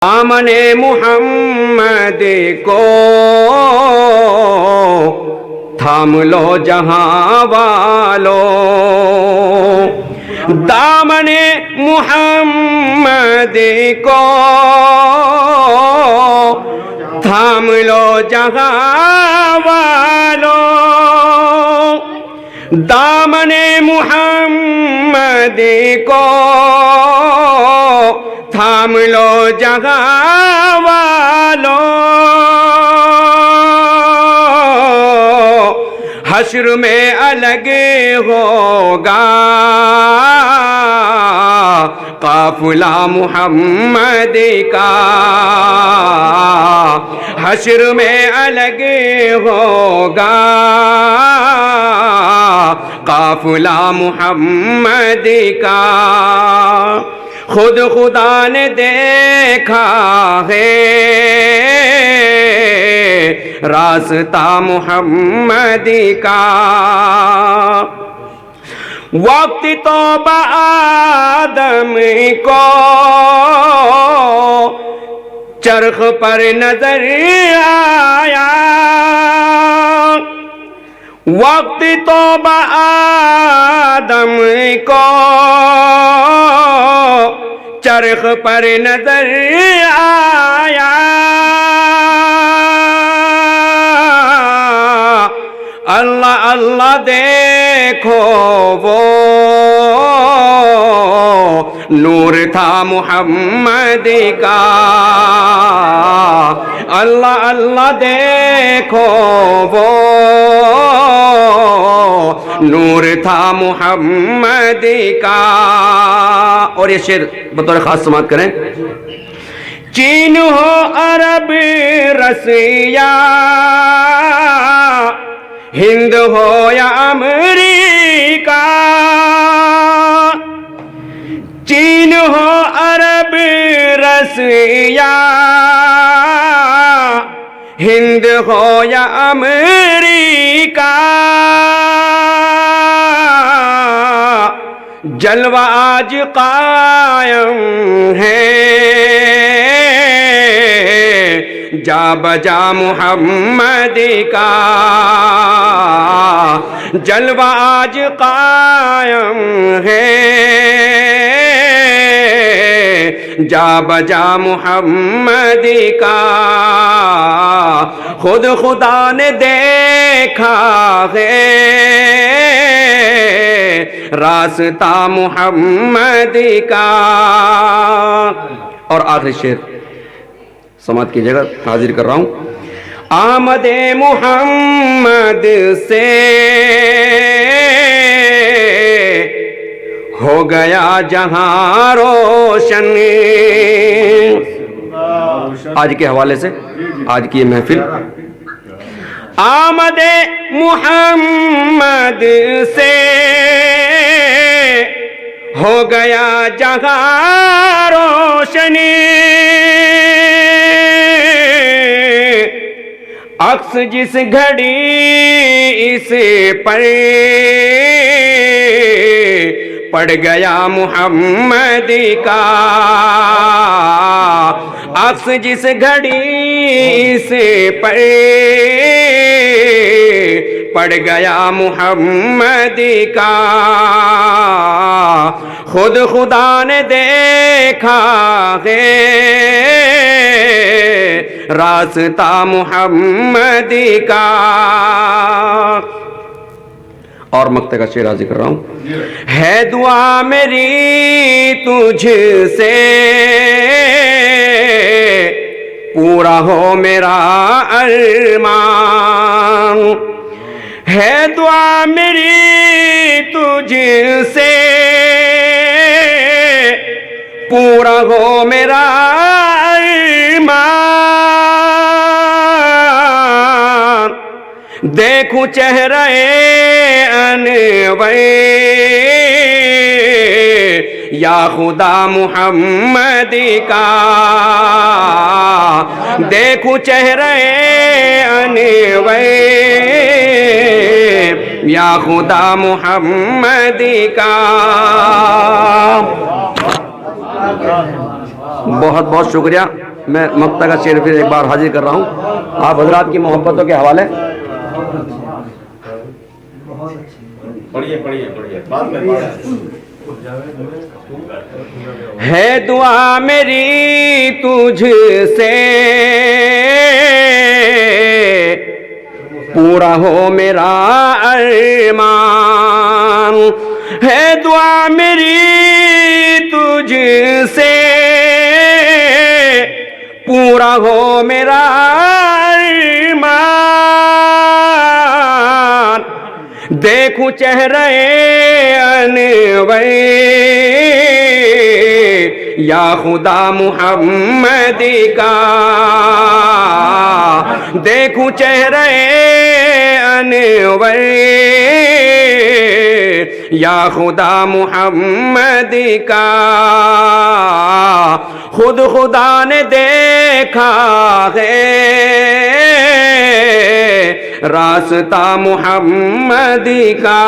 دامن محمد کو تھام لو جہاں والو، دامن محمد کو تھام لو جہاں والو، دامن محمد کو تھام لو جہاں والو، حشر میں الگ ہوگا قافلہ محمد کا، حشر میں الگ ہوگا قافلہ محمد کا، خود خدا نے دیکھا ہے راستہ محمد کا، وقت توبہ آدم کو چرخ پر نظر آیا، وقت توبہ آدم کو چرخ پر نظر آیا، اللہ اللہ دیکھو وہ نور تھا محمد کا، اللہ اللہ دیکھو وہ نور تھا محمد کا۔ اور یہ شعر بطور خاص سماعت کریں۔ چین ہو عرب رسیا، ہند ہو یا امریکہ، چین ہو عرب رسیا، ہند ہو یا امریکہ، جلوہ آج قائم ہے جا بجا محمد کا، جلوہ آج قائم ہے جا بجا محمد کا، خود خدا نے دیکھا ہے راستہ محمد کا۔ اور آخری شعر سماعت کی جگہ حاضر کر رہا ہوں۔ آمد محمد سے ہو گیا جہاں روشن، آج کے حوالے سے آج کی یہ محفل، آمد محمد سے ہو گیا جہاں روشن، عکس جس گھڑی اس پر پڑ گیا محمد کا، عکس جس گھڑی سے پر پڑ گیا محمد کا، خود خدا نے دیکھا ہے راستہ محمد کا۔ اور مقطع کا شعر حاضر کر رہا ہوں۔ ہے دعا میری تجھ سے پورا ہو میرا ارمان، ہے دعا میری تجھ سے پورا ہو میرا ارمان، دیکھوں چہرہ انور یا خدا محمد کا، دیکھوں چہرہ انور یا خدا محمد کا۔ بہت بہت شکریہ۔ میں مقطع کا شعر پھر ایک بار حاضر کر رہا ہوں آپ حضرات کی محبتوں کے حوالے. ہے دعا میری تجھ سے پورا ہو میرا ارمان. ہے دعا میری تجھ سے پورا ہو میرا ارمان. دیکھوں چہرہ انور یا خدا محمد کا. دیکھوں چہرہ انور یا خدا محمد کا. خود خدا نے دیکھا ہے راستہ محمد کا.